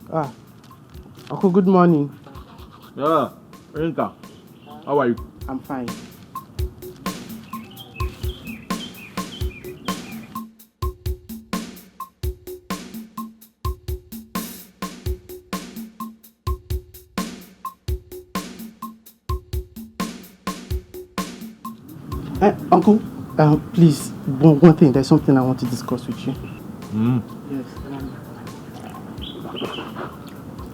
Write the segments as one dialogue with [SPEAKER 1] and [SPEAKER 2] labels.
[SPEAKER 1] Ah, Uncle, good morning.
[SPEAKER 2] Yeah, Rinka, how are you?
[SPEAKER 1] I'm fine. Uncle, please, one thing. There's something I want to discuss with you. Yes.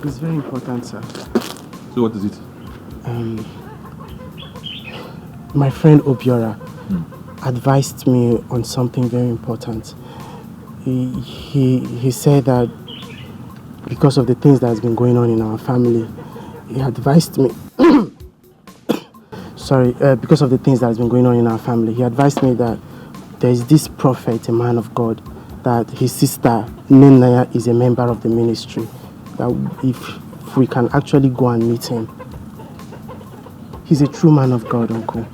[SPEAKER 1] It's very important, sir.
[SPEAKER 2] So what is it?
[SPEAKER 1] My friend Obiora advised me on something very important. He said that because of the things that has been going on in our family, he advised me. Because of the things that has been going on in our family, he advised me that there is this prophet, a man of God, that his sister Nollywood is a member of the ministry. That if we can actually go and meet him, he's a true man of God, Uncle.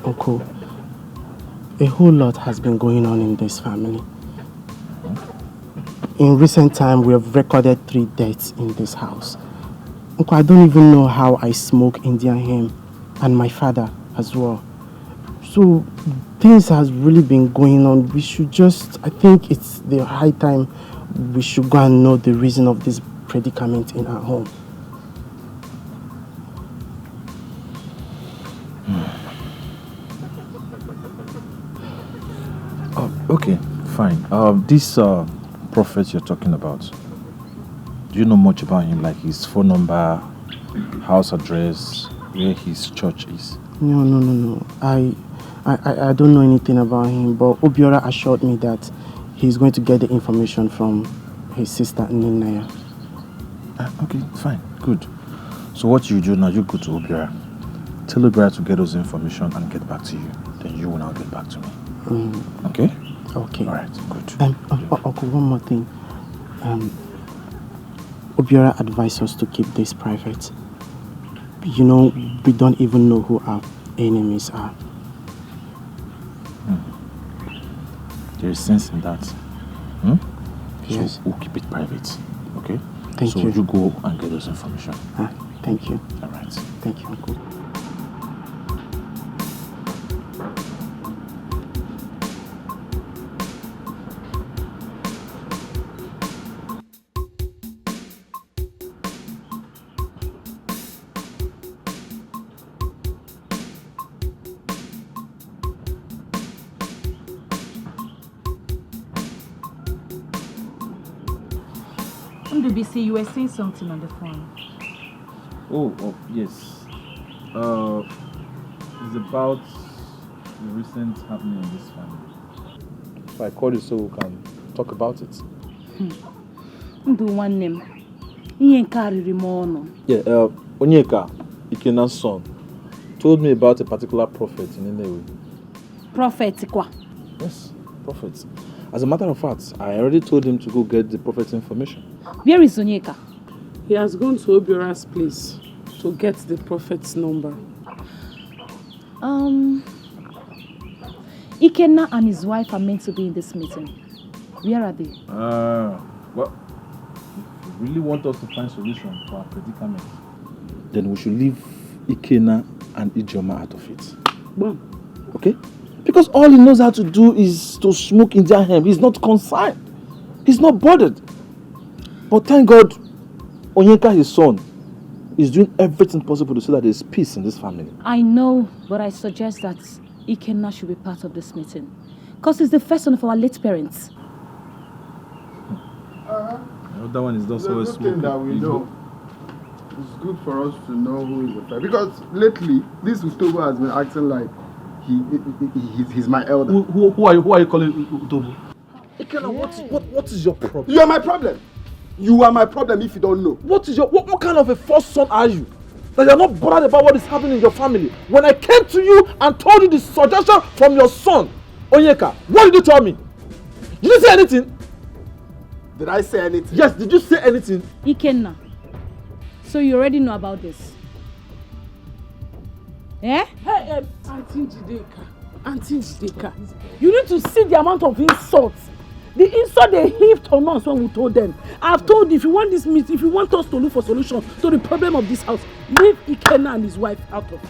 [SPEAKER 1] Uncle, a whole lot has been going on in this family. In recent time, we have recorded 3 deaths in this house. Uncle, I don't even know how I smoke Indian hemp, and my father as well. So things has really been going on. We should I think it's the high time we should go and know the reason of this predicament in our home.
[SPEAKER 2] Okay, fine. This prophet you're talking about, do you know much about him? Like his phone number, house address, where his church is?
[SPEAKER 1] No. I don't know anything about him, but Obiora assured me that he's going to get the information from his sister Nollywood.
[SPEAKER 2] Okay, fine, good. So what you do now, you go to Obiora. Tell Obiora to get those information and get back to you. Then you will now get back to me. Okay?
[SPEAKER 1] Okay.
[SPEAKER 2] All right, good.
[SPEAKER 1] Uncle, one more thing. Obiora advised us to keep this private. You know, we don't even know who our enemies are.
[SPEAKER 2] There is sense in that.
[SPEAKER 1] Yes.
[SPEAKER 2] So we'll keep it private. Okay?
[SPEAKER 1] Thank you.
[SPEAKER 2] So you go and get those information.
[SPEAKER 1] Thank you.
[SPEAKER 2] All right.
[SPEAKER 1] Thank you, Uncle.
[SPEAKER 3] BC, you were saying something on the phone.
[SPEAKER 2] Oh, yes. It's about the recent happening in this family. So I called you so we can talk about it.
[SPEAKER 3] Do one name.
[SPEAKER 2] Yeah, Onyeka, Ikena's son, told me about a particular prophet in Nollywood.
[SPEAKER 3] Prophet kwa?
[SPEAKER 2] Yes, prophet. As a matter of fact, I already told him to go get the prophet's information.
[SPEAKER 3] Where is Onyeka?
[SPEAKER 4] He has gone to Obiora's place to get the prophet's number.
[SPEAKER 3] Ikenna and his wife are meant to be in this meeting. Where are they?
[SPEAKER 2] Well, if you really want us to find solution to our predicament, then we should leave Ikenna and Ijoma out of it.
[SPEAKER 4] Well,
[SPEAKER 2] okay? Because all he knows how to do is to smoke Indian hemp. He's not concerned. He's not bothered. But thank God, Onyeka, his son, is doing everything possible to see that there's peace in this family.
[SPEAKER 3] I know, but I suggest that Ikenna should be part of this meeting. Because he's the first son of our late parents.
[SPEAKER 2] That one is just always
[SPEAKER 5] smoking. That we know. It's good for us to know who is the first. Because lately, this Utobo has been acting like he's my elder.
[SPEAKER 2] Who are you calling Utobo? Ikenna, what is your problem?
[SPEAKER 5] You are my problem. You are my problem if you don't know.
[SPEAKER 2] What kind of a first son are you? That you're not bothered about what is happening in your family. When I came to you and told you the suggestion from your son, Onyeka, what did you tell me? Did you say anything?
[SPEAKER 5] Did I say anything?
[SPEAKER 2] Yes, did you say anything?
[SPEAKER 3] Ikenna, so you already know about this? Eh?
[SPEAKER 4] Hey, Auntie Jideka, Auntie Deka, you need to see the amount of insults. The insult they heaped on us when we told them. I've told you, if you want this meeting, if you want us to look for solution to the problem of this house, leave Ikenna and his wife out of it.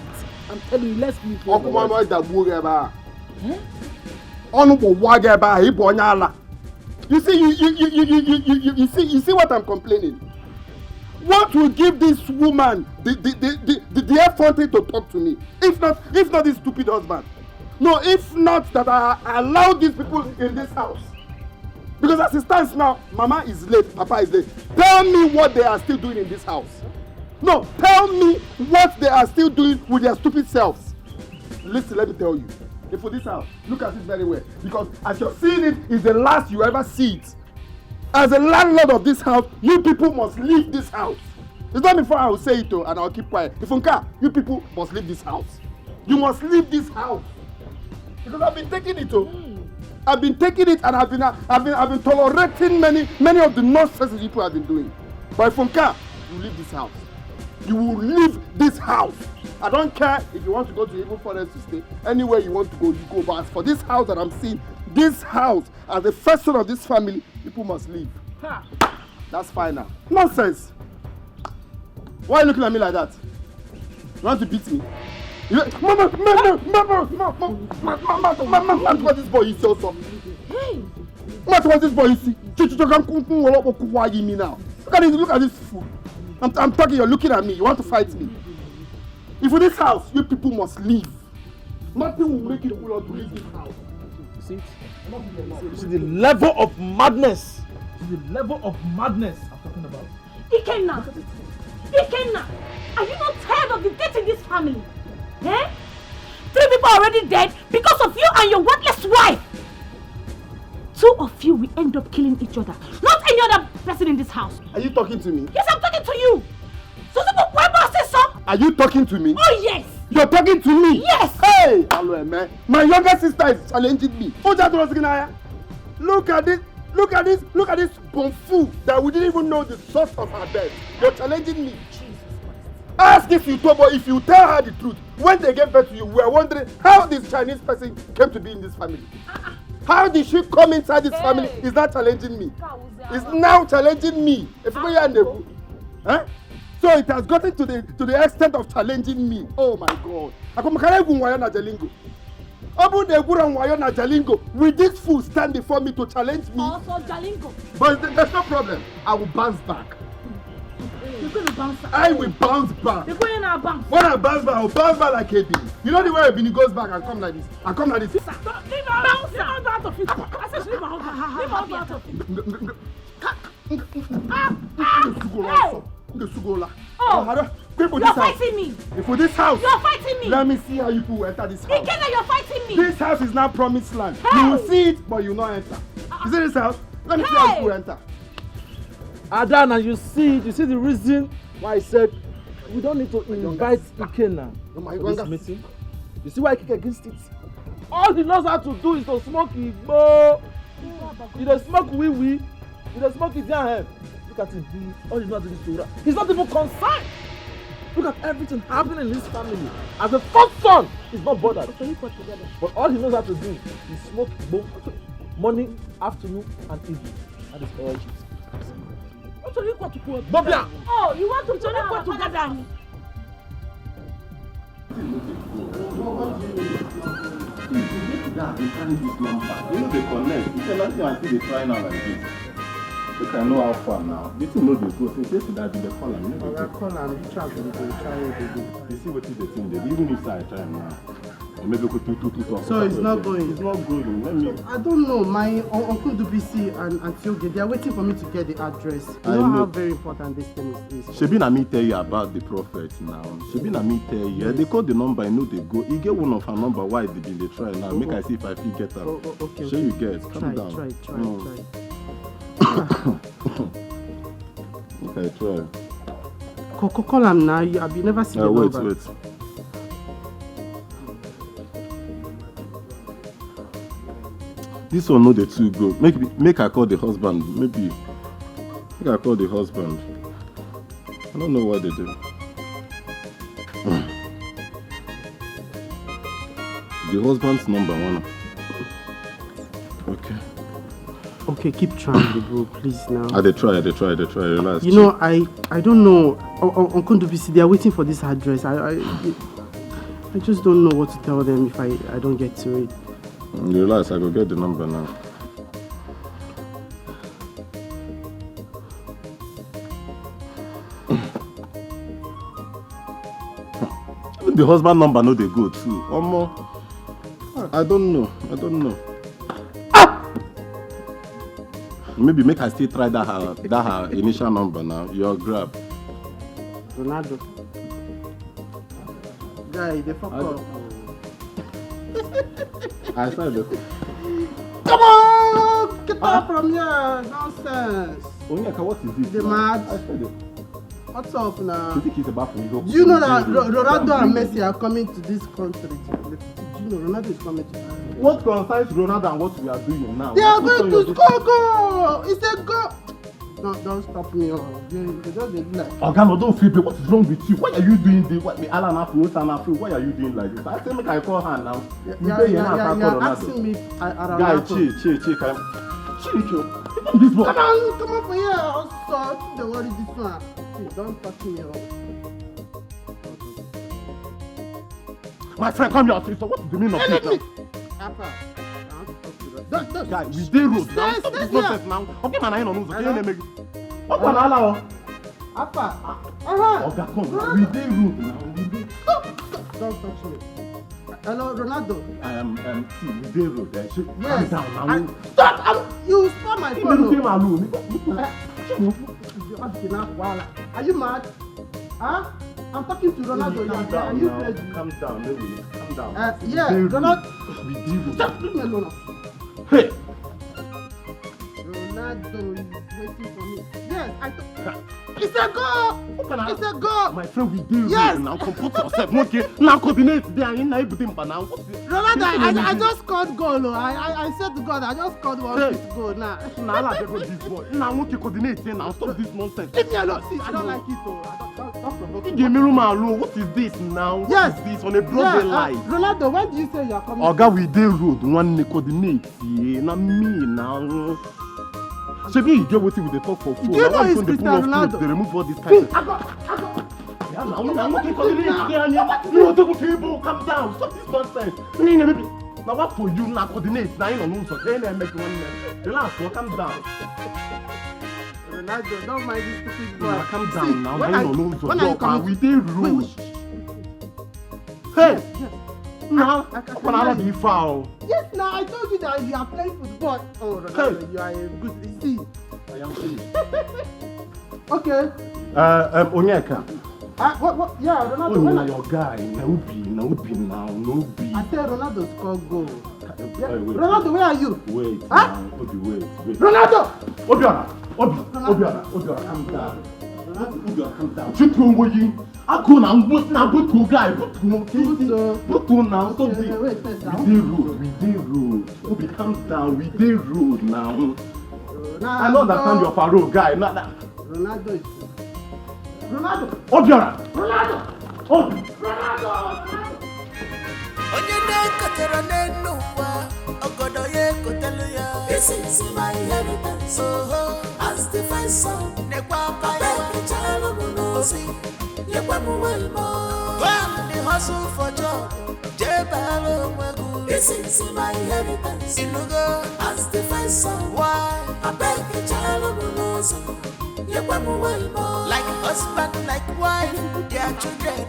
[SPEAKER 4] I'm telling you, let's leave him.
[SPEAKER 5] You see, you see what I'm complaining. What will give this woman the effrontery to talk to me? If not this stupid husband. No, if not that I allow these people in this house. Because as it stands now, Mama is late, Papa is late. Tell me what they are still doing in this house. No, tell me what they are still doing with their stupid selves. Listen, let me tell you. If for this house, look at it very well. Because as you're seeing it, is the last you ever see it. As a landlord of this house, you people must leave this house. It's not before I will say it, and I'll keep quiet. If you people must leave this house. You must leave this house. Because I've been taking it, I've been taking it, and I've been tolerating many of the nonsense people have been doing. But Funka, you leave this house. You will leave this house. I don't care if you want to go to Evil Forest to stay. Anywhere you want to go, you go. But as for this house that I'm seeing, this house, as the first son of this family, people must leave. Ha. That's fine now. Nonsense. Why are you looking at me like that? You want to beat me? Mama, what this boy is also. What this boy is? Now. Look at this fool. I'm talking, you're looking at me. You want to fight me? If in this house, you people must leave. Nothing will make it cool to leave this house.
[SPEAKER 2] You see it? You see the level of madness. The level of madness I'm talking about.
[SPEAKER 3] Ikenna, are you not tired of the death in this family? Eh? 3 people are already dead because of you and your worthless wife. 2 of you will end up killing each other, not any other person in this house.
[SPEAKER 5] Are you talking to me?
[SPEAKER 3] Yes, I'm talking to you. So, why must I say so?
[SPEAKER 5] Are you talking to me?
[SPEAKER 3] Oh, yes.
[SPEAKER 5] You're talking to me?
[SPEAKER 3] Yes.
[SPEAKER 5] Hey, hello, man. My younger sister is challenging me. Look at this. Look at this bonfu that we didn't even know the source of her death. You're challenging me. Ask this YouTuber if you tell her the truth. When they gave birth to you, we are wondering how this Chinese person came to be in this family. How did she come inside this family? Is not challenging me. It's now challenging me. Huh? So it has gotten to the extent of challenging me. Oh my God. Will this fool stand before me to challenge me?
[SPEAKER 3] Also Jalingo.
[SPEAKER 5] But there's no problem. I will bounce back.
[SPEAKER 3] You're going to bounce back.
[SPEAKER 5] I will bounce back.
[SPEAKER 3] You're going to bounce back.
[SPEAKER 5] When I bounce back, I will bounce back like a bee. You know the way a bee goes back and come like this. I come like this.
[SPEAKER 4] Leave her out of it. I said leave her out of it.
[SPEAKER 3] Oh, you're fighting me.
[SPEAKER 5] For this house.
[SPEAKER 3] You're fighting me.
[SPEAKER 5] Let me see how you people enter this house.
[SPEAKER 3] Ikenna, you're fighting me.
[SPEAKER 5] This house is now promised land.
[SPEAKER 3] Hey.
[SPEAKER 5] You will see it, but you will not enter. You see this house? Let me see how you people enter.
[SPEAKER 2] Adana, you see the reason why I said we don't need to invite Ikenna to this meeting. You see why I kick against it? All he knows how to do is to smoke Igbo. He does smoke wee. He does smoke Indian. Look at him. All he knows how to do is to rap. He's not even concerned. Look at everything happening in his family. As the first son, he's not bothered. But all he knows how to do is smoke Igbo morning, afternoon, and evening. That is all. Bobia!
[SPEAKER 3] Oh, you want to put together?
[SPEAKER 6] You know they connect. You tell us I see they try now like this. They can know how far now. This is not the go. Since yesterday I did the call and
[SPEAKER 1] I call and try to try it.
[SPEAKER 6] you see what is the thing there. Even if I try now. Maybe go to.
[SPEAKER 1] So it's not going.
[SPEAKER 6] It's not going. Let me.
[SPEAKER 1] I don't know. My uncle Dubisi and Philge, they are waiting for me to get the address. You
[SPEAKER 6] I
[SPEAKER 1] know
[SPEAKER 6] know.
[SPEAKER 1] how very important this thing is.
[SPEAKER 6] Shebi na me tell you about the prophet now. Shebi na me tell you. They call the number. I know they go. You get one of her number. Why they been they try now? Make I see if I fit get her.
[SPEAKER 1] Okay.
[SPEAKER 6] Sure you get. Calm down.
[SPEAKER 1] Try.
[SPEAKER 6] Okay, try.
[SPEAKER 1] Call him now. I've never seen the number.
[SPEAKER 6] Wait. This one no dey too go. Make I call the husband. Maybe. Make I call the husband. I don't know what they do. The husband's number one. Okay.
[SPEAKER 1] Okay, keep trying, bro, please now.
[SPEAKER 6] They try, relax.
[SPEAKER 1] You know, I don't know. Uncle Dubisi, they are waiting for this address. I just don't know what to tell them if I don't get to it.
[SPEAKER 6] Relax, I go get the number now. Even the husband number no they go too. I don't know. Maybe make I still try that her initial number now. Your grab.
[SPEAKER 1] Ronaldo. Guy, they fuck up.
[SPEAKER 6] I said it.
[SPEAKER 1] Come on! Get out from here! Nonsense!
[SPEAKER 6] Onyeka, what is this?
[SPEAKER 1] The mad.
[SPEAKER 6] I said it.
[SPEAKER 1] What's up now?
[SPEAKER 6] You think he's about to go?
[SPEAKER 1] Do you know that Ronaldo and Messi are coming to this country? Do you know Ronaldo is coming to this country?
[SPEAKER 6] What concerns Ronaldo and what we are doing now?
[SPEAKER 1] They are going to score goal! It's a goal! No, don't stop me. They just do like...
[SPEAKER 6] Ogano, don't feel bad. What is wrong with you? Why are you doing this? Why are you doing like this? I say make I call her now.
[SPEAKER 1] You're asking me around.
[SPEAKER 6] Guy, chill. This boy.
[SPEAKER 1] Come on for here. Also, don't worry this one. Don't touch me.
[SPEAKER 6] My friend, come here, sister. What is the meaning of this now?
[SPEAKER 1] Papa.
[SPEAKER 6] Guy, we dey road now. Stop this nonsense now. Okay, man, I ain't on news. Okay, make. What can allow?
[SPEAKER 1] Papa.
[SPEAKER 6] Oga, come. We dey road now.
[SPEAKER 1] Don't touch me. Hello, Ronaldo.
[SPEAKER 6] I am see, we dey road.
[SPEAKER 1] Yes.
[SPEAKER 6] Calm down now.
[SPEAKER 1] Stop! You spoil my phone. Are you mad? Huh? I'm talking to Ronaldo. Are you crazy?
[SPEAKER 6] Calm down, maybe. Calm down.
[SPEAKER 1] Yeah, Ronaldo.
[SPEAKER 6] We dey road.
[SPEAKER 1] Just leave me alone.
[SPEAKER 6] Hey.
[SPEAKER 1] Ronaldo is waiting for me. Yes, I thought. It's a goal! It's a goal!
[SPEAKER 6] My friend, we do
[SPEAKER 1] yes.
[SPEAKER 6] Now comport yourself. Okay, now coordinate there. You know everything, but now what's it?
[SPEAKER 1] Ronaldo, I just scored goal. I said to God, I just scored one goal now.
[SPEAKER 6] Now I like this boy. Now want to coordinate now. Stop this nonsense.
[SPEAKER 1] Leave me alone. See, I don't like it. Don't
[SPEAKER 6] give me room alone. What is this now?
[SPEAKER 1] Yes.
[SPEAKER 6] What is this on a broad light?
[SPEAKER 1] Ronaldo, when did you say you are coming?
[SPEAKER 6] Oga, we dey road. One coordinate. Yeah, not me now. So you get what we dey talk for phone.
[SPEAKER 1] You know it's Cristiano Ronaldo.
[SPEAKER 6] They remove all this kind of. Yeah, now we coordinate. You don't people. Calm down. Stop this nonsense. Now what for you? Now coordinate. Now you don't know. So then make one. Relax. Calm down.
[SPEAKER 1] Ronaldo, don't mind this stupid boy.
[SPEAKER 6] Now calm down. Now you don't know. So we dey road. Hey. Now, be foul.
[SPEAKER 1] Yes, now I told you that you are playing football. Oh, Ronaldo, you are a good. See,
[SPEAKER 6] I am finished.
[SPEAKER 1] Okay.
[SPEAKER 6] Onyeka.
[SPEAKER 1] What? Yeah, Ronaldo.
[SPEAKER 6] Oh, now your guy. No be.
[SPEAKER 1] I said Ronaldo scored goal.
[SPEAKER 6] Yeah. Wait.
[SPEAKER 1] Ronaldo, where are you?
[SPEAKER 6] Wait.
[SPEAKER 1] Huh?
[SPEAKER 6] Obi, wait.
[SPEAKER 1] Ronaldo.
[SPEAKER 6] Obiora, calm down. Obiora, calm down. I go now, go to guy, go to now, stop this. We dey road. Obi, calm down, we dey road now. I don't understand your parole, guy.
[SPEAKER 1] Ronaldo is... Ronaldo!
[SPEAKER 6] Obiora!
[SPEAKER 1] Ronaldo!
[SPEAKER 7] This is my inheritance. As the first son, the child of the hustle for job. This is my inheritance. As the first son, why? I beg the child of the like husband, like wife, their children.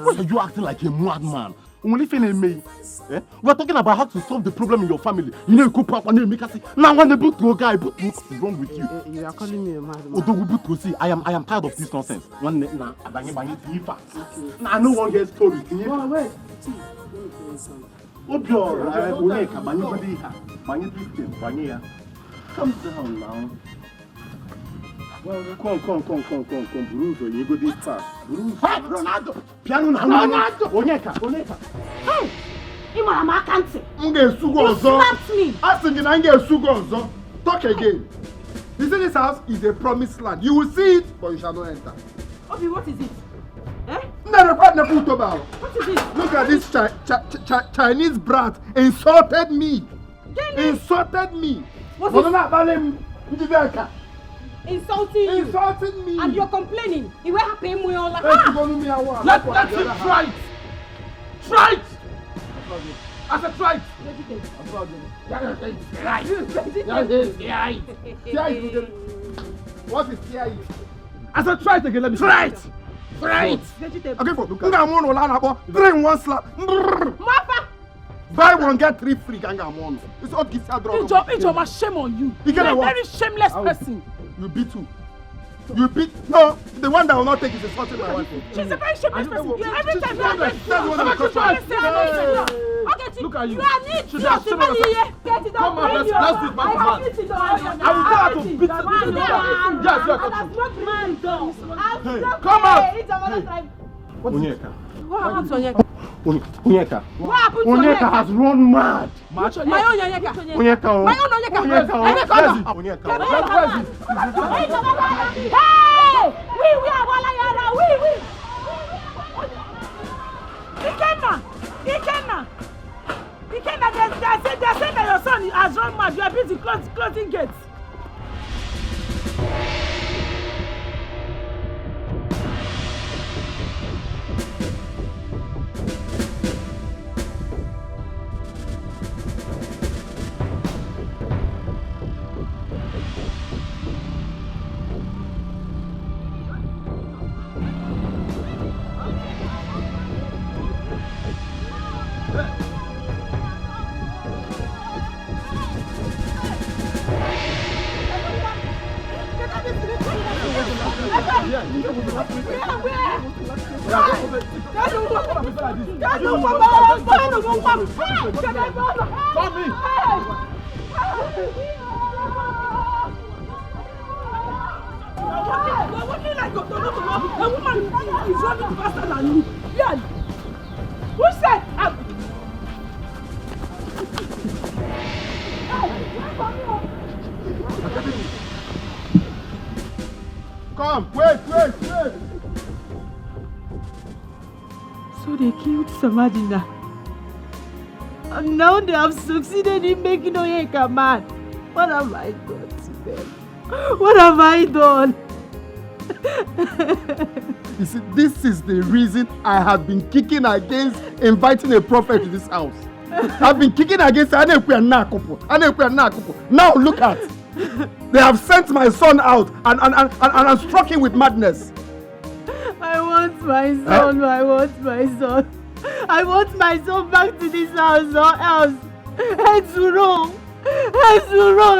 [SPEAKER 6] Why are you acting like a madman? Only thing me. We're talking about how to solve the problem in your family. You know, you could pop and make us say, now when the book to a guy, what is wrong with you?
[SPEAKER 1] You are calling me a madman.
[SPEAKER 6] I am tired of this nonsense. One now, I know one gets story.
[SPEAKER 1] Wait.
[SPEAKER 6] Come down now. Well, come. Bruce, you go this fast. Bruce.
[SPEAKER 1] Ronaldo!
[SPEAKER 6] Piano now.
[SPEAKER 1] Ronaldo!
[SPEAKER 6] Onyeka.
[SPEAKER 3] Hey! Imama can't say.
[SPEAKER 5] You
[SPEAKER 3] slapped me.
[SPEAKER 5] Asking you get sugo. Talk again. You see, this house is a promised land. You will see it, but you shall not enter.
[SPEAKER 3] Obi, what is it? Eh? What is this?
[SPEAKER 5] Look at this Chinese brat insulted me. Insulted me.
[SPEAKER 3] What's this? Insulting you.
[SPEAKER 5] Insulting me.
[SPEAKER 3] And you're complaining. You were happy with all
[SPEAKER 6] Let's him try it. Try it. I said try it.
[SPEAKER 5] What is here?
[SPEAKER 6] I said try it again. Let me
[SPEAKER 5] Try it. Try it. Okay, for look at 3 in 1 slap.
[SPEAKER 3] Mapa!
[SPEAKER 5] Buy one, get 3 free. Gangamon. It's all kids are drunk.
[SPEAKER 4] It's shame on you. You're a very shameless person.
[SPEAKER 5] You beat who? You beat no. The one that will not take is insulting my wife.
[SPEAKER 4] She's a very shameless person. Every time you
[SPEAKER 6] Look at you.
[SPEAKER 3] You are need to get it
[SPEAKER 6] Come on, let's beat my man. I will tell her to beat the
[SPEAKER 5] Come out.
[SPEAKER 6] Onyeka.
[SPEAKER 3] What happened to Onyeka?
[SPEAKER 6] Onyeka.
[SPEAKER 3] What happened to
[SPEAKER 5] Onyeka has run mad.
[SPEAKER 3] My own Onyeka.
[SPEAKER 5] Onyeka.
[SPEAKER 3] My own Onyeka.
[SPEAKER 5] Onyeka.
[SPEAKER 3] Hey! We are Walayana. We. Ikenna. They're saying that your son has run mad. You are busy closing gates.
[SPEAKER 5] Come, wait.
[SPEAKER 3] So they killed Samadina. And now they have succeeded in making Onyeka mad. What have I done to them? What have I done?
[SPEAKER 5] You see, this is the reason I have been kicking against inviting a prophet to this house. I've been kicking against Anekwe and Nakopo. Now look at. They have sent my son out and struck him with madness.
[SPEAKER 3] I want my son. I want my son. I want my son back to this house or else. Hezuro,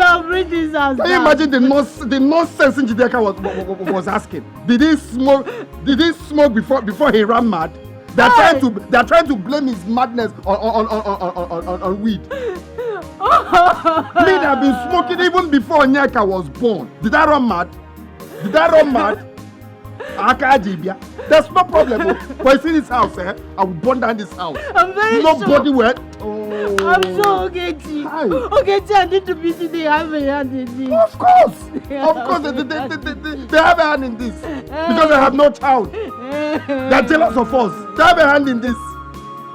[SPEAKER 3] I'll bring this house.
[SPEAKER 5] Can you imagine the nonsense Njideka was asking? Did he smoke before he ran mad? They're trying to blame his madness on weed. Me that have been smoking even before Onyeka was born. Did I run mad? There's no problem. But you see this house, I will burn down this house.
[SPEAKER 3] I'm very
[SPEAKER 5] Nobody
[SPEAKER 3] sure.
[SPEAKER 5] will.
[SPEAKER 3] I'm sure Ogechi. Ogechi, I need to visit the have a hand in this.
[SPEAKER 5] Of course, they have a hand in this because they have no child. They're jealous of us. They have a hand in this.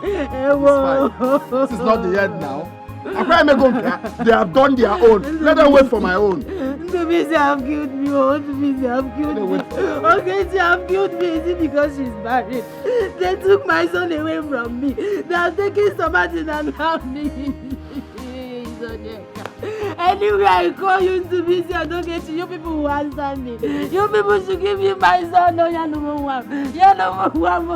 [SPEAKER 5] It's fine. This is not the end now. They have done their own. Let them wait for my own.
[SPEAKER 3] Ndubisi have killed me. Ndubisi have killed me. Ogechi have killed me. Is it because she's married? They took my son away from me. They are taking somebody and have me. Anyway, I call you Ndubisi and Ogechi. You people who answer me. You people should give me my son. No, you're number one. You're number one.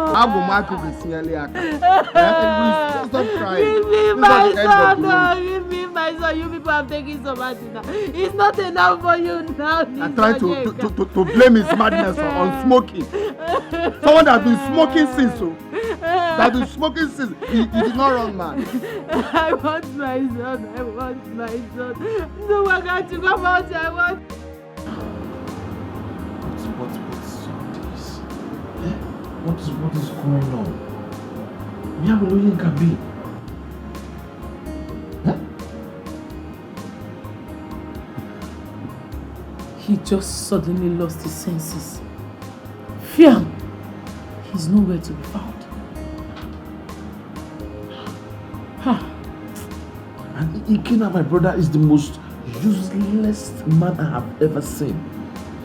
[SPEAKER 5] Stop crying.
[SPEAKER 3] Give me my son. Give me my son. You people have taken somebody now. It's not enough for you now.
[SPEAKER 5] I'm trying to blame his madness on smoking. Someone that has been smoking since. He did not run mad.
[SPEAKER 3] I want my son. No, I got to come out. I want.
[SPEAKER 6] What's this? What is going on? Where will Onyeka be?
[SPEAKER 4] He just suddenly lost his senses. Fiam! He's nowhere to be found.
[SPEAKER 2] And Ikenna, my brother, is the most useless man I have ever seen.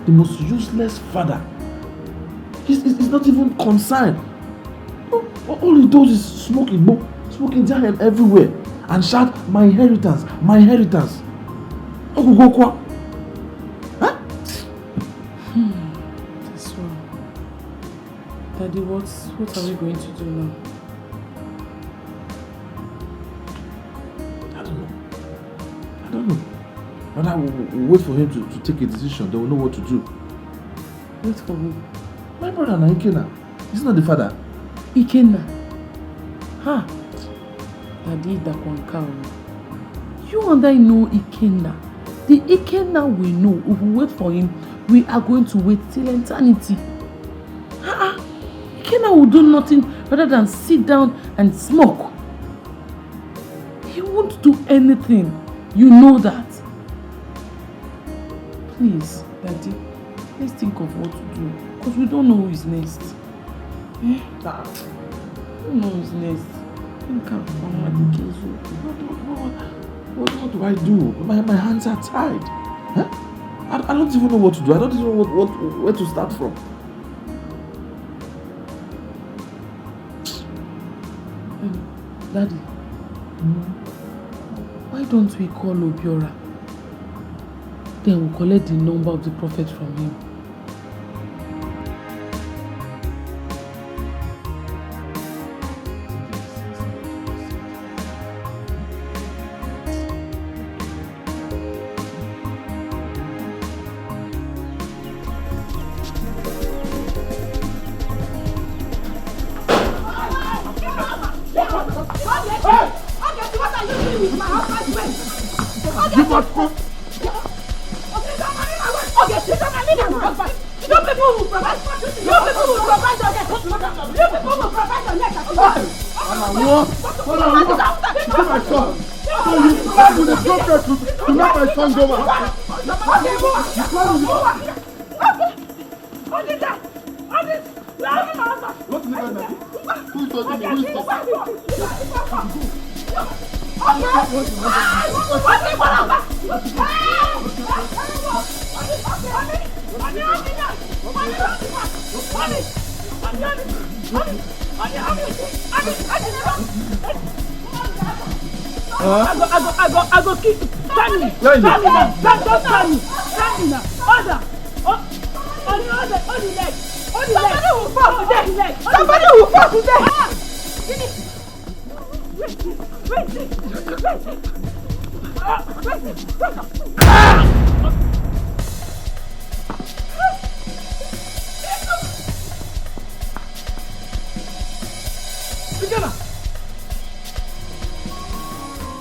[SPEAKER 2] The most useless father. He's not even concerned. All he does is smoking giant everywhere and shout, my inheritance, my inheritance. Huh?
[SPEAKER 4] This one. Daddy, what are we going to do now?
[SPEAKER 2] I don't know. But I will wait for him to take a decision. They will know what to do.
[SPEAKER 4] Wait for who?
[SPEAKER 2] My brother Ikenna. He's not the father.
[SPEAKER 4] Ikenna? Daddy, that one cow. You and I know Ikenna. The Ikenna we know, if we wait for him, we are going to wait till eternity. Ikenna will do nothing rather than sit down and smoke. He won't do anything. You know that. Please, Daddy, let's think of what to do. Because we don't know who is next. We don't know who is next. Think of
[SPEAKER 2] What do I do? My hands are tied. Huh? I don't even know what to do. I don't even know where to start from.
[SPEAKER 4] Daddy, why don't we call Obiora? Then we'll collect the number of the prophet from him. I go keep standing. Stand now. Order. On the leg. Somebody will fall today. Somebody will fall today.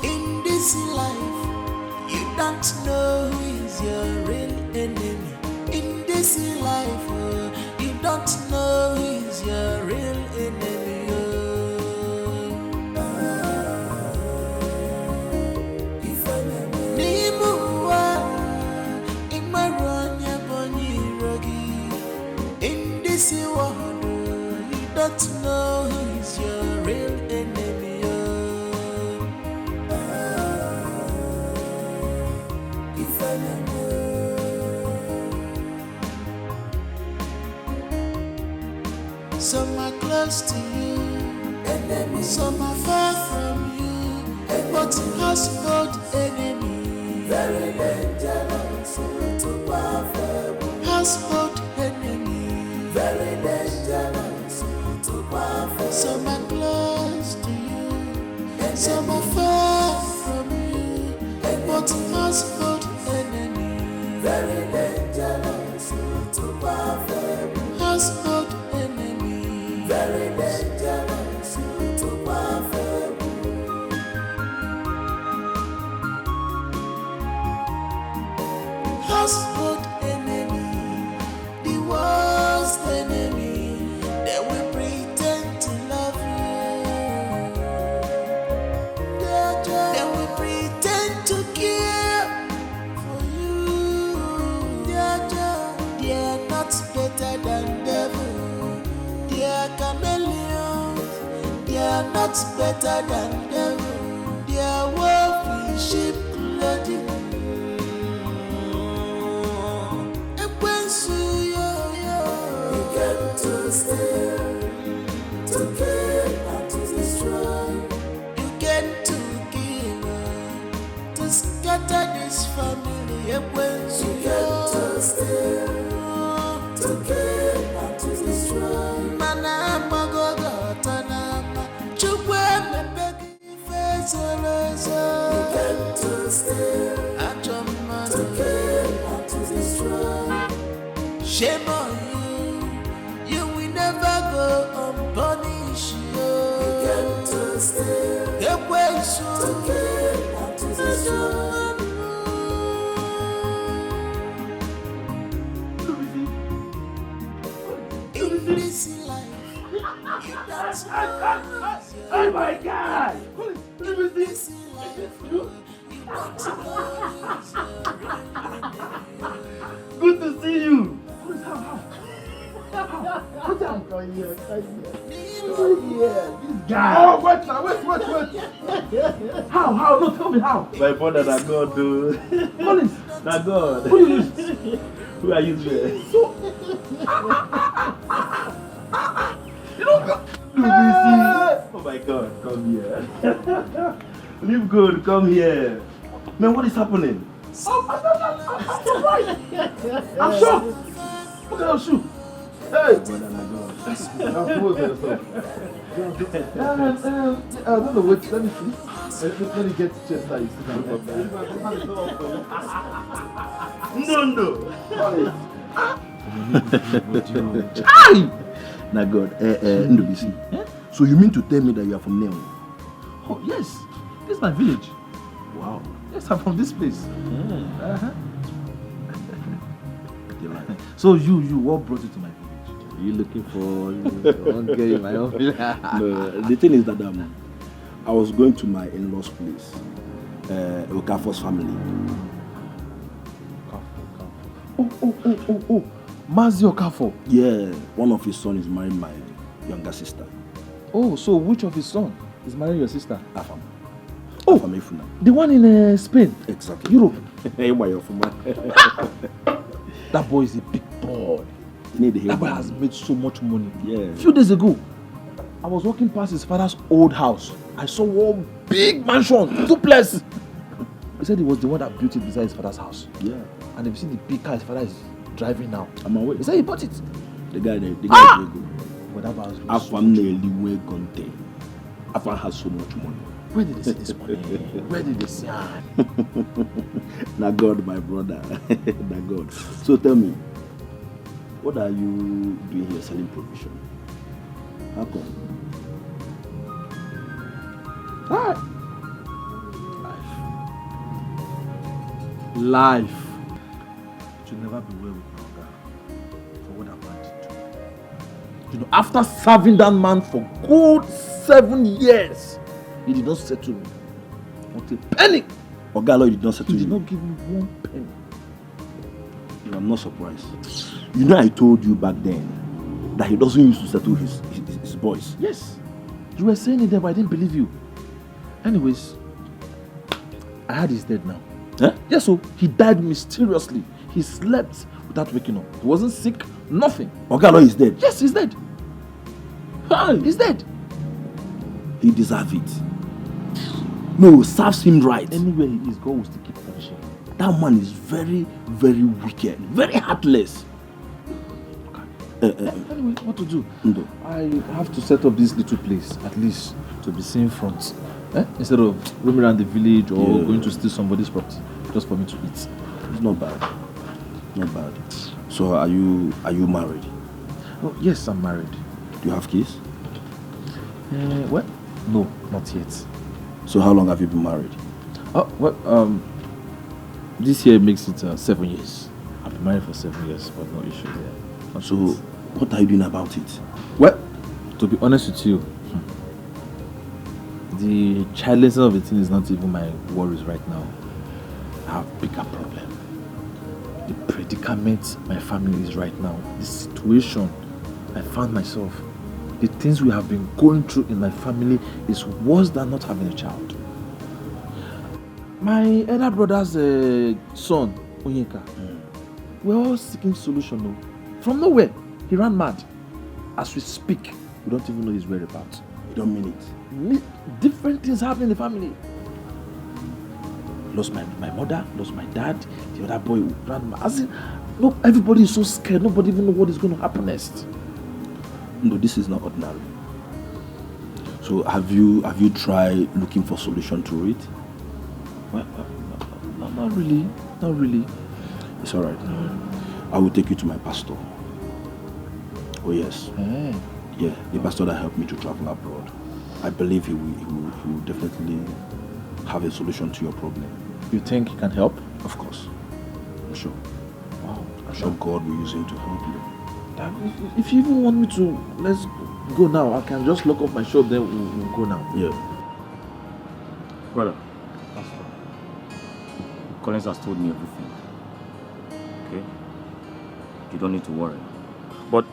[SPEAKER 7] In this life, you don't know who is your real enemy. In this life, you don't know who is your real enemy. In this world, you don't know who is your real enemy. Some are close to you, some are far from you, but household enemy, very dangerous to powerful. Household enemy, very dangerous to powerful. Some are close to you, some are far from you, but household enemy, very dangerous to powerful. Household enemy, very dangerous to powerful. Household enemy, the worst enemy, they will pretend to love you. They will pretend to care for you. They are not better than devil. They are are not better than them. They are wolf in sheep clothing. You came to steal, to kill, and to destroy. You came to kill, to scatter this family. You came to steal, to kill, and to destroy. Mana magogo tanama, chukwe mepeki fezolozo. You came to steal, to kill, and to destroy. Shame on you, you will never go unpunished. You came to steal, to kill, and to destroy. In this life, you don't know.
[SPEAKER 6] Oh my God!
[SPEAKER 7] In this life, you don't know.
[SPEAKER 6] Good to see you! This guy!
[SPEAKER 5] Oh, wait now, wait.
[SPEAKER 6] How? No, tell me how!
[SPEAKER 2] My brother, that God, do.
[SPEAKER 6] Collins!
[SPEAKER 2] That God.
[SPEAKER 6] Who you use?
[SPEAKER 2] Who are you there?
[SPEAKER 6] You know,
[SPEAKER 2] Oh my God, come here. Live good, come here. Man, what is happening?
[SPEAKER 6] I'm surprised! I'm shocked! Look at your shoe! Hey!
[SPEAKER 2] Brother, that God.
[SPEAKER 6] I don't know what, let me see. Let me get chest now, you see.
[SPEAKER 2] No. Now God, Ndobisi. So you mean to tell me that you are from Neo?
[SPEAKER 6] Oh, yes. This is my village.
[SPEAKER 2] Wow.
[SPEAKER 6] Yes, I'm from this place.
[SPEAKER 2] So you, what brought you to my village?
[SPEAKER 6] Are you looking for in my own village?
[SPEAKER 2] No, the thing is that I was going to my in-laws' place, Okafor's family.
[SPEAKER 6] Oh. Mazi Okafor.
[SPEAKER 2] Yeah, one of his sons is marrying my younger sister.
[SPEAKER 6] Oh, so which of his son is marrying your sister?
[SPEAKER 2] Afam.
[SPEAKER 6] Oh,
[SPEAKER 2] Afam Efuna.
[SPEAKER 6] the one in Spain.
[SPEAKER 2] Exactly.
[SPEAKER 6] Europe.
[SPEAKER 2] Hey, why you're from
[SPEAKER 6] That boy is a big boy. That boy has made so much money.
[SPEAKER 2] Yeah.
[SPEAKER 6] A few days ago, I was walking past his father's old house. I saw one big mansion, duplex. He said he was the one that built it beside his father's house.
[SPEAKER 2] Yeah.
[SPEAKER 6] And if you see the big car his father is driving now.
[SPEAKER 2] I'm away.
[SPEAKER 6] He said he bought it.
[SPEAKER 2] The guy is very good.
[SPEAKER 6] But that was
[SPEAKER 2] Afam nearly way content. Afam has so much money.
[SPEAKER 6] Where did they see this money? Where did they see it?
[SPEAKER 2] Now God, my brother. Now God. So tell me, what are you doing here selling provision? How come?
[SPEAKER 6] Life. It will never be well with my God for what that man did to me. You know, after serving that man for good 7 years, he did not settle me. Not a penny.
[SPEAKER 2] Ogalo did not settle
[SPEAKER 6] He
[SPEAKER 2] you.
[SPEAKER 6] did not give me 1 penny.
[SPEAKER 2] I'm not surprised. You know, I told you back then that he doesn't used to settle his boys.
[SPEAKER 6] Yes. You were saying it there, but I didn't believe you. Anyways, I heard he's dead now.
[SPEAKER 2] Huh?
[SPEAKER 6] Yes, so he died mysteriously. He slept without waking up. He wasn't sick, nothing.
[SPEAKER 2] Ogalo is dead.
[SPEAKER 6] Yes, he's dead. He's dead.
[SPEAKER 2] He deserves it. No, serves him right.
[SPEAKER 6] Anywhere he is, God will still keep punishing him.
[SPEAKER 2] That man is very, very wicked, very heartless.
[SPEAKER 6] Anyway, what to do?
[SPEAKER 2] Ndo.
[SPEAKER 6] I have to set up this little place, at least, to be seen front. Instead of roaming around the village or going to steal somebody's property, just for me to eat.
[SPEAKER 2] It's not bad. Not bad. So are you married?
[SPEAKER 6] Oh, yes, I'm married.
[SPEAKER 2] Do you have kids?
[SPEAKER 6] What? No, not yet.
[SPEAKER 2] So how long have you been married?
[SPEAKER 6] Oh, well, this year makes it 7 years. I've been married for 7 years, but no issue there.
[SPEAKER 2] So what are you doing about it?
[SPEAKER 6] Well, to be honest with you, the childlessness of the thing is not even my worries right now. I have a bigger problem. The predicament my family is right now, the situation I found myself.
[SPEAKER 2] The things we have been going through in my family is worse than not having a child. My elder brother's son, Onyeka, we're all seeking solution. No? From nowhere, he ran mad. As we speak, we don't even know his whereabouts.
[SPEAKER 6] You don't mean it?
[SPEAKER 2] Different things happen in the family. Lost my mother, lost my dad, the other boy ran mad. As in, no, everybody is so scared, nobody even knows what is going to happen next.
[SPEAKER 6] No, this is not ordinary. So have you tried looking for solution to it?
[SPEAKER 2] Well, not really.
[SPEAKER 6] It's all right. I will take you to my pastor. Oh yes.
[SPEAKER 2] Hey.
[SPEAKER 6] Yeah, the pastor that helped me to travel abroad. I believe he will definitely have a solution to your problem.
[SPEAKER 2] You think he can help?
[SPEAKER 6] Of course. I'm sure.
[SPEAKER 2] Wow.
[SPEAKER 6] I'm sure God will use him to help you.
[SPEAKER 2] If you even want me to, let's go now. I can just lock up my shop, then we'll go now.
[SPEAKER 6] Yeah.
[SPEAKER 8] Brother, Pastor, Collins has told me everything. Okay? You don't need to worry. But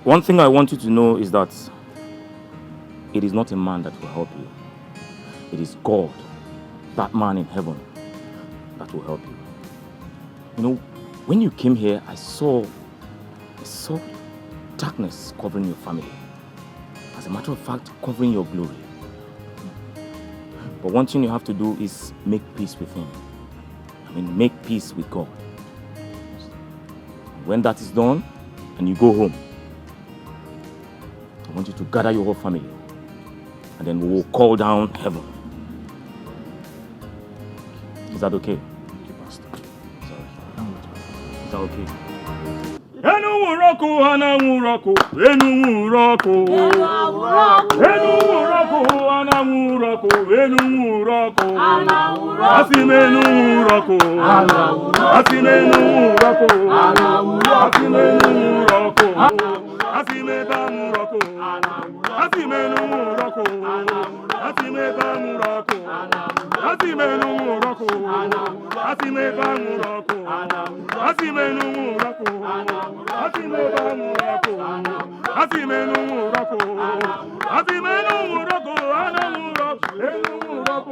[SPEAKER 8] one thing I want you to know is that it is not a man that will help you. It is God, that man in heaven, that will help you. You know, when you came here, I saw darkness covering your family. As a matter of fact, covering your glory. But one thing you have to do is make peace with him. I mean, make peace with God. When that is done, and you go home, I want you to gather your whole family. And then we will call down heaven. Is that okay?
[SPEAKER 2] Thank you, Pastor.
[SPEAKER 8] Sorry. Is that okay? Enumuroko, anamuroko, enumuroko. Enumuroko, anamuroko, enumuroko. Asimenumuroko. Asimenumuroko. Asimenumuroko. Asimebamuroko. Asimenumuroko. Asimebamuroko. Asimenumuroko. Asimebamuroko. Asimenumuroko. Asimebamuroko. Asimenumuroko. Asimenumuroko. Anamuroko. Enumuroko.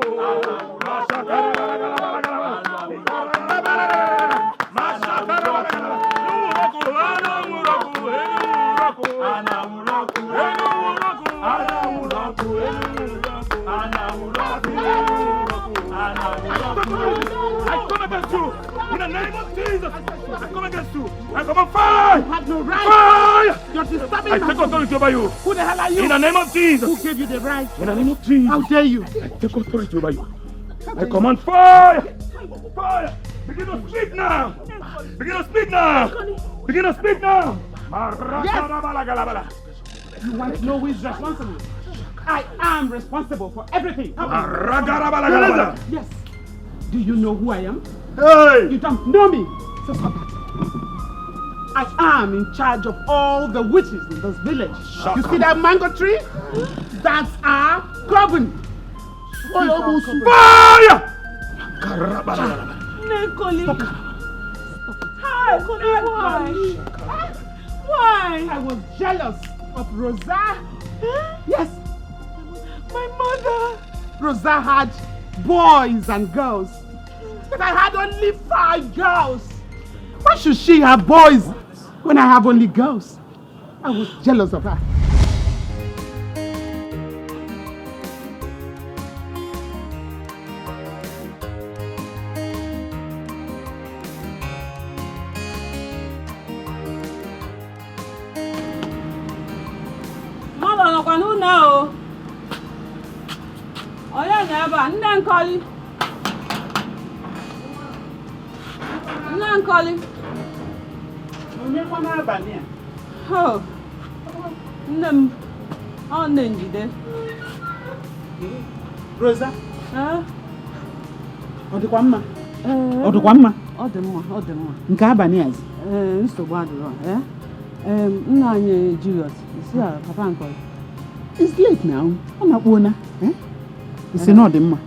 [SPEAKER 8] I come against you in the name of Jesus. I come against you. I come on fire.
[SPEAKER 4] You have no right.
[SPEAKER 8] Fire.
[SPEAKER 4] You're disturbing
[SPEAKER 8] I take authority over you.
[SPEAKER 4] Who the hell are you?
[SPEAKER 8] In the name of Jesus.
[SPEAKER 4] Who gave you the right?
[SPEAKER 8] In the name of Jesus.
[SPEAKER 4] How dare you?
[SPEAKER 8] I take authority over you. I command fire. Fire. Begin to speak now. Begin to speak now. Begin to speak now.
[SPEAKER 4] Yes. You want to know who is responsible? I am responsible for everything. Yes. Do you know who I am?
[SPEAKER 8] Hey!
[SPEAKER 4] You don't know me. So stop that. I am in charge of all the witches in this village. You see that mango tree? That's our coven.
[SPEAKER 8] Fire!
[SPEAKER 3] Nekoli.
[SPEAKER 4] Stop it.
[SPEAKER 3] Hi, why?
[SPEAKER 4] I was jealous of Rosa. Yes.
[SPEAKER 3] My mother.
[SPEAKER 4] Rosa had boys and girls. But I had only 5 girls. Why should she have boys when I have only girls? I was jealous of her.
[SPEAKER 3] Mother, no can know. Oh yeah, never. Nne Nkoli. Oh, nne m. Ọ nne njide.
[SPEAKER 4] Rosa,
[SPEAKER 3] Ọ
[SPEAKER 4] dịkwa mma?
[SPEAKER 3] dị mma.
[SPEAKER 4] Nke abalị azi.
[SPEAKER 3] Nsogbu adịrọ. Nna anyị Julius, isi papa Nkoli.
[SPEAKER 4] It's late now. Ọ na-akpọna. Isi na ọ dị mma.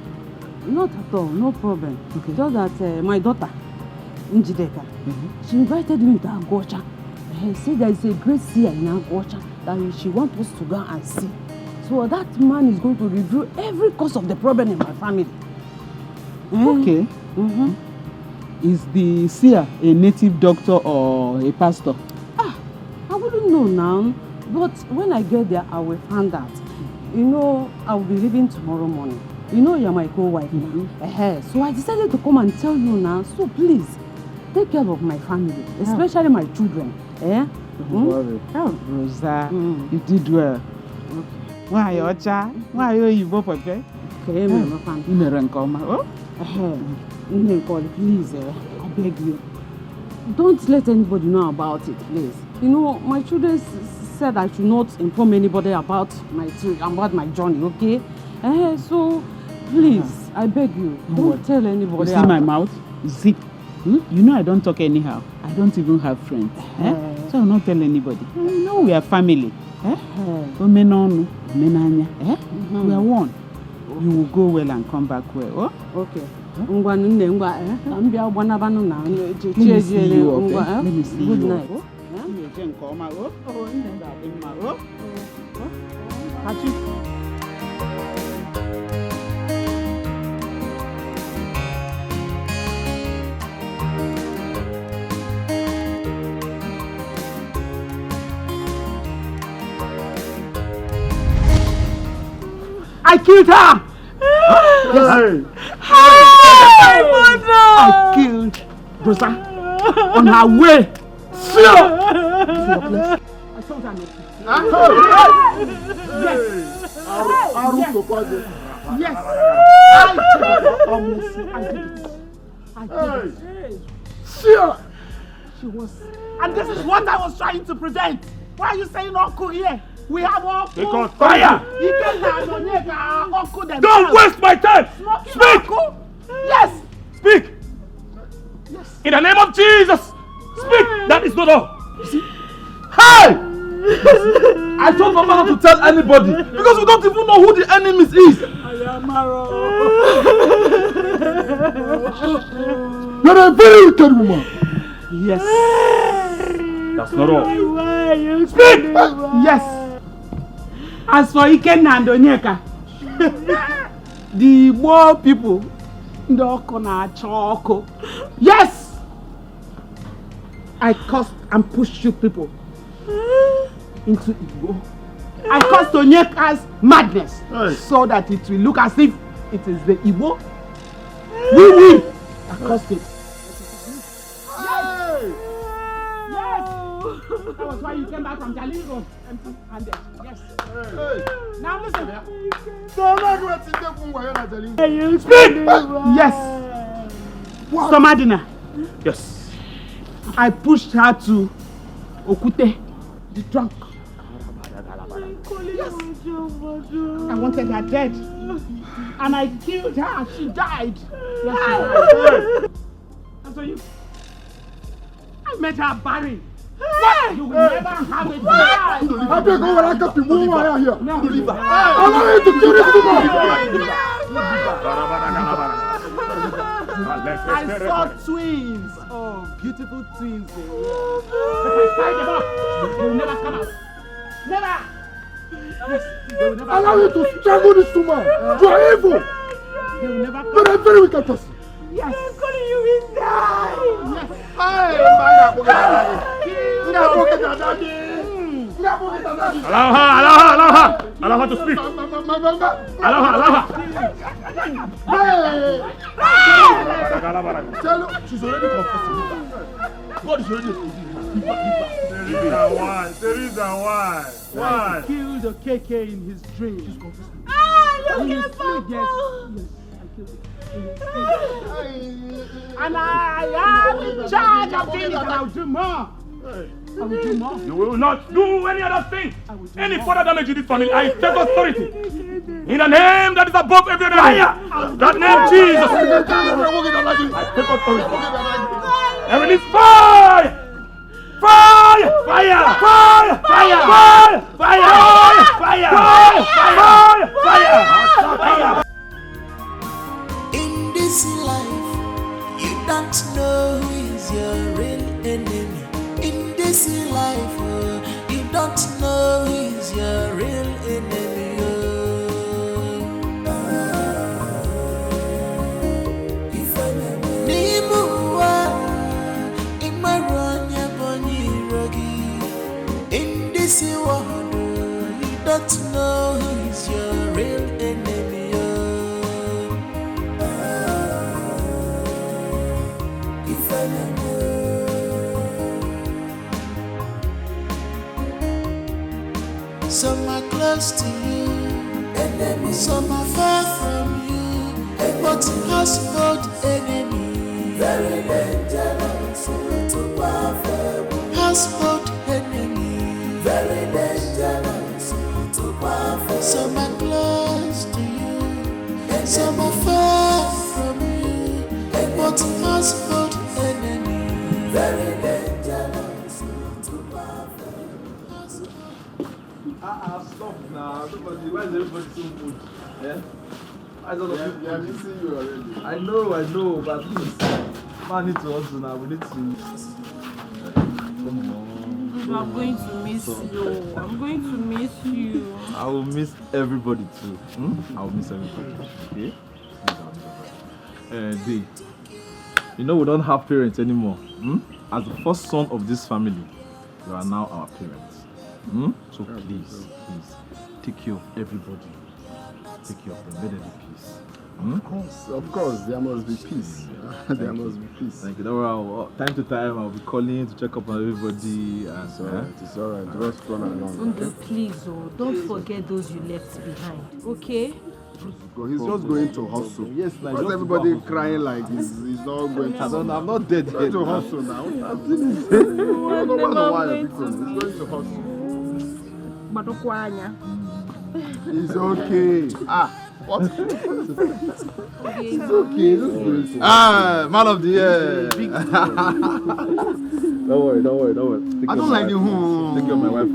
[SPEAKER 3] Not at all, no problem. Okay. Just that my daughter, Njideka, she invited me to Agwocha. She said there is a great seer in Agwocha
[SPEAKER 4] that she wants us to go and see. So that man is going to review every cause of the problem in my family.
[SPEAKER 9] Okay. Is the seer a native doctor or a pastor?
[SPEAKER 4] I wouldn't know now. But when I get there, I will find out. You know, I will be leaving tomorrow morning. You know you're my co-wife now. So I decided to come and tell you now. So please, take care of my family, especially my children.
[SPEAKER 9] Don't worry. Rosa, you did well. Why are you okay?
[SPEAKER 4] Please, I beg you. Don't let anybody know about it, please. You know, my children said I should not inform anybody about my journey, okay? So, please, I beg you, don't tell anybody.
[SPEAKER 9] You see my mouth? Zip. You know I don't talk anyhow. I don't even have friends. So I will not tell anybody. You know we are family. We are one. You will go well and come back well. Oh? Okay. Let me see you, okay? Let me see
[SPEAKER 4] Good
[SPEAKER 9] you.
[SPEAKER 4] night.
[SPEAKER 9] I killed her! I killed Rosa on her way. Sure! I told her not to. Yes. I did it. Sure! She was. And this is what I was trying to prevent. Why are you saying uncle here? We have uncle.
[SPEAKER 8] Because fire! Don't waste my time! Speak!
[SPEAKER 9] Uncle? Yes!
[SPEAKER 8] Speak! Yes. In the name of Jesus! Speak! That is not all. You see?
[SPEAKER 2] Hey! I told Mama not to tell anybody because we don't even know who the enemy is. You're a very wicked woman.
[SPEAKER 9] Yes.
[SPEAKER 8] That's not all.
[SPEAKER 9] Speak! Yes. As for Ikenna and Onyeka, the more people, yes! I cursed and pushed you people into Igbo. I caused Onyeka's madness so that it will look as if it is the Igbo. We I caused it. Yes! That was why you came back from Jalingo empty-handed. Yes. Now listen. Speak! Yes. Somadina.
[SPEAKER 8] Yes.
[SPEAKER 9] I pushed her to Okute, the drunk. Yes. I wanted her dead. And I killed her. She died. Yes. And so you. I made her barren. What? You will never have a child.
[SPEAKER 5] I beg you, I got the woman here.
[SPEAKER 9] No.
[SPEAKER 5] Allow me to kill this woman.
[SPEAKER 9] I saw twins. Oh, beautiful twins. If I tie them up, they will never come out. Never. Yes, they will never
[SPEAKER 5] Allow me to strangle this woman. You are evil.
[SPEAKER 9] They will never come
[SPEAKER 5] You're a very wicked person.
[SPEAKER 9] Yes.
[SPEAKER 3] You will die.
[SPEAKER 9] Yes.
[SPEAKER 8] Allow her to speak. Allow her.
[SPEAKER 5] She's already confessing. God is already forgiving her.
[SPEAKER 6] There is a why.
[SPEAKER 9] I killed a KK in his dream. She's confessing.
[SPEAKER 3] You
[SPEAKER 9] Yes, I killed it. And I am in charge of things, and I'll do more. I will do more.
[SPEAKER 8] You will not do any other thing. Any further damage in this family, I take authority. In the name that is above every other name. That name, Jesus. I take authority. And release fire! Fire! Fire! Fire! Fire! Fire! Fire! Fire! Fire!
[SPEAKER 7] In this life, you don't know who is your real enemy. In this life, you don't don't know who is your real enemy. In this world, you don't know who is your real enemy. If I some are close to you, enemy. Some are far from you, but household enemy. Very dangerous to powerful. Household enemy. Very dangerous to powerful. Some are close to you, some are far from you, but household enemy. Very dangerous to powerful.
[SPEAKER 2] Stop now. Why is everybody so good? Yeah?
[SPEAKER 5] Yeah, I'm missing you already.
[SPEAKER 2] I know, but please. Man need to also now. We need to. Come on.
[SPEAKER 3] I'm going to miss you. I'm going to miss you.
[SPEAKER 2] I will miss everybody too. I will miss everybody. Okay? D. You know we don't have parents anymore. As the first son of this family, you are now our parents. So please, take care of everybody. Take care of them. Let there be peace.
[SPEAKER 5] Of course, there must be peace. There must be peace.
[SPEAKER 2] Thank you. Time to time, I'll be calling to check up on everybody. And,
[SPEAKER 5] It's alright. Just run along.
[SPEAKER 3] Please, don't forget those you left behind. Okay?
[SPEAKER 5] He's just going to hustle.
[SPEAKER 2] Yes, like
[SPEAKER 5] because everybody crying like he's not going to.
[SPEAKER 2] I'm not dead yet.
[SPEAKER 5] He's going to hustle now. I don't know why he's going to hustle. It's okay. What? It's okay.
[SPEAKER 2] Man of the year. Don't worry.
[SPEAKER 5] I don't like the home.
[SPEAKER 2] Take care of my wife.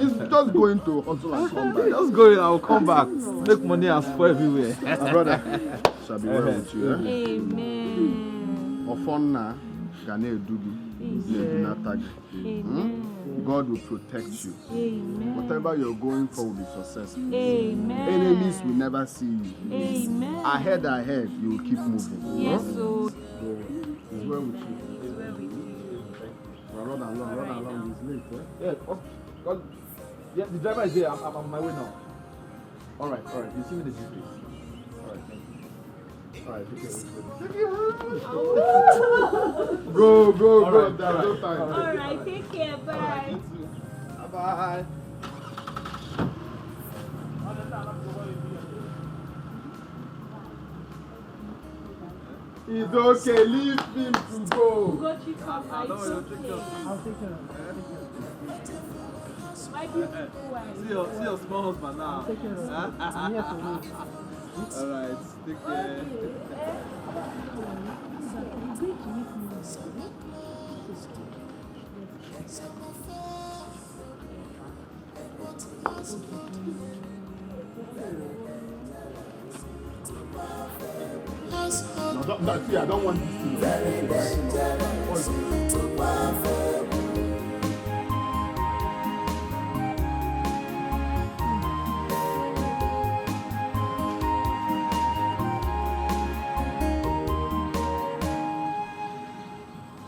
[SPEAKER 5] He's just going to hustle and come back.
[SPEAKER 2] Just going, I'll come back. Make money and spoil everywhere.
[SPEAKER 5] My brother shall be well with you.
[SPEAKER 3] Amen.
[SPEAKER 5] Ofonna, Ghanaian Dugi. Amen. God will protect you.
[SPEAKER 3] Amen.
[SPEAKER 5] Whatever you're going for will be successful.
[SPEAKER 3] Amen.
[SPEAKER 5] Enemies will never see you.
[SPEAKER 3] Amen.
[SPEAKER 5] Ahead, you will keep moving.
[SPEAKER 3] Yes, so.
[SPEAKER 5] It's well with you. Run along. He's late, eh?
[SPEAKER 2] Yeah, the driver is there. I'm on my way now. Alright. You see me this evening. Alright,
[SPEAKER 5] Go.
[SPEAKER 2] Alright,
[SPEAKER 5] There's no time.
[SPEAKER 3] Alright, take care. Bye.
[SPEAKER 2] Bye.
[SPEAKER 5] It's okay, leave him to go.
[SPEAKER 3] Go check out.
[SPEAKER 2] I'll take care of
[SPEAKER 3] My beautiful wife.
[SPEAKER 2] See your small husband now.
[SPEAKER 4] Take care of it. I'm here for you.
[SPEAKER 2] Alright, take care.
[SPEAKER 5] See, I don't want this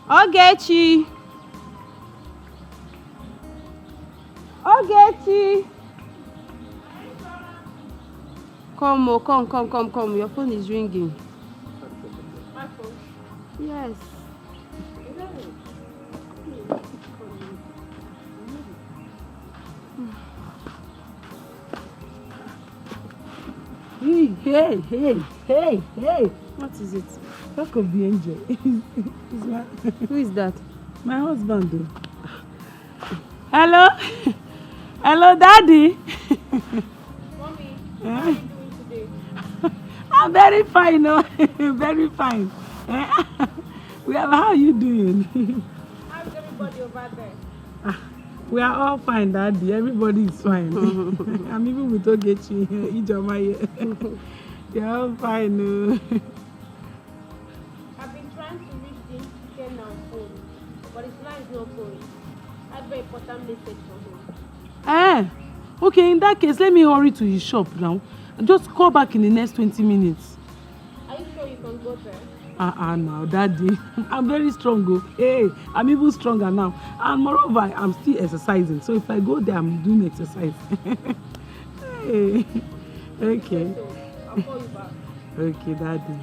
[SPEAKER 3] Ogechi. Come. Your phone is ringing.
[SPEAKER 10] My phone?
[SPEAKER 3] Yes.
[SPEAKER 4] Hey.
[SPEAKER 3] What is it?
[SPEAKER 4] Talk of the angel.
[SPEAKER 3] Who is that?
[SPEAKER 4] My husband, though. Hello, Daddy.
[SPEAKER 10] Mommy, how are you doing today?
[SPEAKER 4] I'm very fine, no? Very fine. How are you doing?
[SPEAKER 10] How's everybody over there?
[SPEAKER 4] We are all fine, Daddy. Everybody is fine. I'm even with Ogechi, Ijoma. They're all fine. No?
[SPEAKER 10] I've been trying to reach the chicken on phone, but his line is not going. I have very important message for him.
[SPEAKER 4] Okay, in that case, let me hurry to his shop now. Just call back in the next 20 minutes.
[SPEAKER 10] Are you sure you can go there?
[SPEAKER 4] Now, Daddy. I'm very strong, oh. Hey, I'm even stronger now. And moreover, I'm still exercising. So if I go there, I'm doing exercise. Hey. Okay.
[SPEAKER 10] So, I'll call you back.
[SPEAKER 4] Okay, Daddy.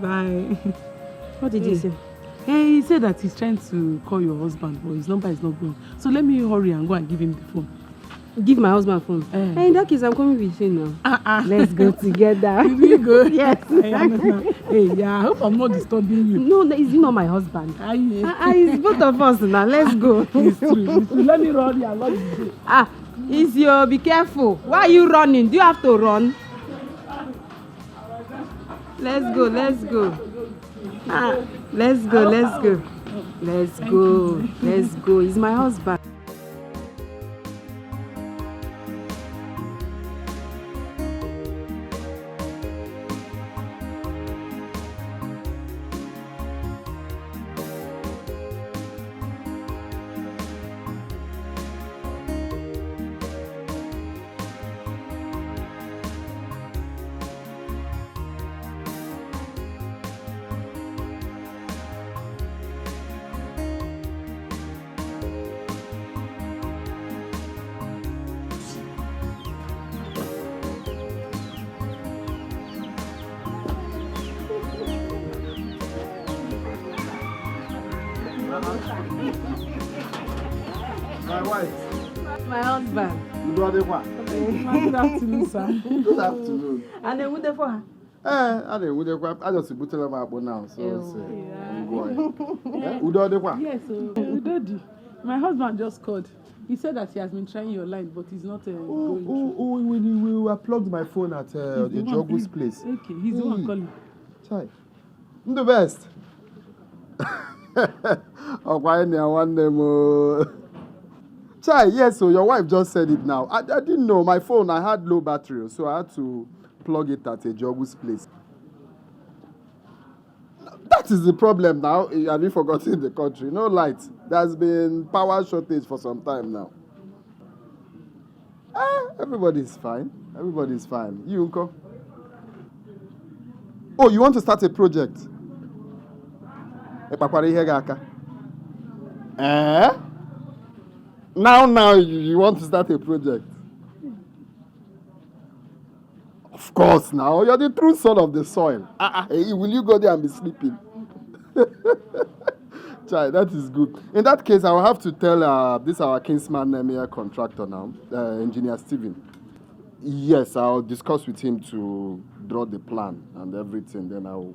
[SPEAKER 4] Bye.
[SPEAKER 11] What did he say?
[SPEAKER 4] Hey, he said that he's trying to call your husband, but his number is not going. So let me hurry and go and give him the phone.
[SPEAKER 11] Give my husband phone. Hey, in that case, I'm coming with you now. Let's go together.
[SPEAKER 4] We go.
[SPEAKER 11] Yes.
[SPEAKER 4] Hey, yeah, I hope I'm not disturbing you.
[SPEAKER 11] No, he's not my husband. It's both of us now. Let's go.
[SPEAKER 4] It's true. Let me run here.
[SPEAKER 11] It's your. Be careful. Why are you running? Do you have to run? Let's go. Let's go. Let's go. Let's go. Let's go. Let's go. He's my husband.
[SPEAKER 5] My wife.
[SPEAKER 11] My husband.
[SPEAKER 5] Good
[SPEAKER 4] afternoon, sir.
[SPEAKER 5] Good afternoon.
[SPEAKER 11] And then what the for her?
[SPEAKER 5] I just put them up now. So,
[SPEAKER 4] Yes, Udodi. My husband just called. He said that he has been trying your line, but he's not going through.
[SPEAKER 5] We plugged my phone at the Jogu's place.
[SPEAKER 4] Okay, he's the one calling.
[SPEAKER 5] Chai. I'm the best. Oh, why one name? Chai, yes, so your wife just said it now. I didn't know. My phone, I had low battery, so I had to plug it at a Jogu's place. That is the problem now. Have you forgotten the country? No light. There's been power shortage for some time now. Everybody's fine. Everybody's fine. You, Uncle? Oh, you want to start a project? Now you want to start a project? Of course now. You're the true son of the soil. Hey, will you go there and be sleeping? Chai, that is good. In that case, I will have to tell this our Kingsman Nemia contractor now, Engineer Steven. Yes, I'll discuss with him to draw the plan and everything. Then I'll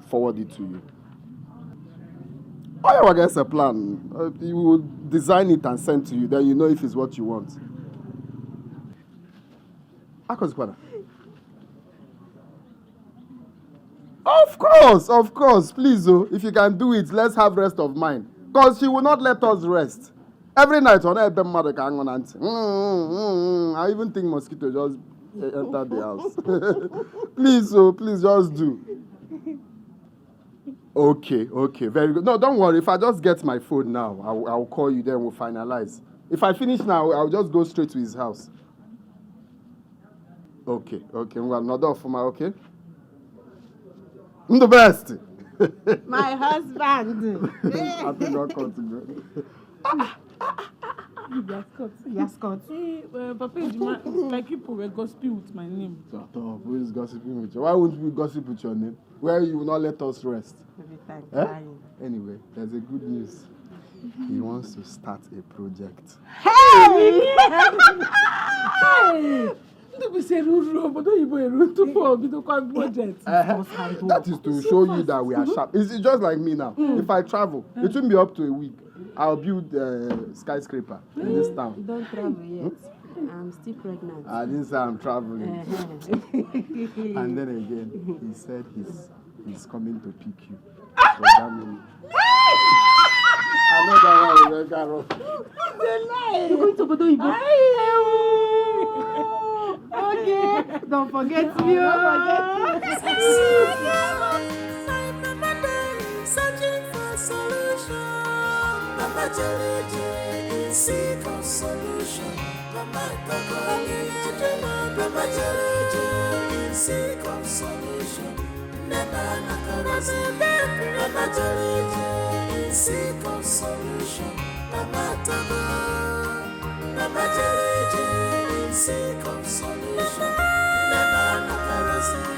[SPEAKER 5] forward it to you. Oh, I guess a plan. You will design it and send to you. Then you know if it's what you want. Of course. Please, if you can do it, let's have rest of mind. Because she will not let us rest. Every night on her mother can go and I even think mosquito just entered the house. Please just do. Okay, very good. No, don't worry. If I just get my phone now, I'll call you, then we'll finalize. If I finish now, I'll just go straight to his house. Okay. Another for my okay? I'm the best.
[SPEAKER 11] My husband.
[SPEAKER 5] I think I'll come to go.
[SPEAKER 11] Yascot.
[SPEAKER 4] Papa, like people were gossiping with my name.
[SPEAKER 5] Shut up. Who is gossiping with you? Why wouldn't we gossip with your name? Where you will not let us rest.
[SPEAKER 11] Every time.
[SPEAKER 5] Anyway, there's a good news. He wants to start a project.
[SPEAKER 11] Hey!
[SPEAKER 4] That
[SPEAKER 5] is to show you that we are sharp. It's just like me now. If I travel, it won't be up to a week. I'll build a skyscraper in this town.
[SPEAKER 11] Don't travel yet. I'm still pregnant.
[SPEAKER 5] I didn't say I'm traveling. And then again, he said he's coming to pick you. I know that one will get wrong.
[SPEAKER 11] You're going to Bodo Ibo. Okay. Don't forget me.
[SPEAKER 7] Searching for solution. Papa Jelly is seek of solution. Mama Kakalija, Mama Jalija, in seek of solution. Never Nakarazi, Mama Jalija, in seek of solution. Mama Taba, Mama Jalija, in seek of solution. Never Nakarazi.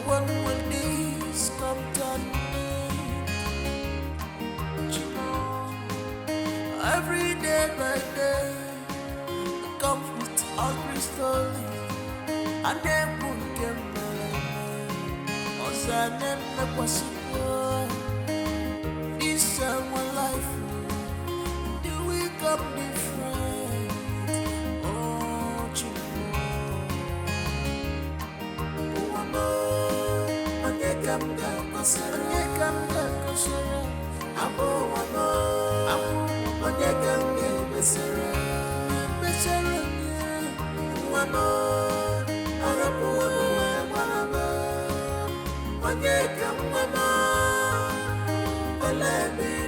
[SPEAKER 7] When will this come to an end? Every day by day, it comes with ugly stories, and then won't get possible. This time my life, do we come different? Oh, Chico. Let me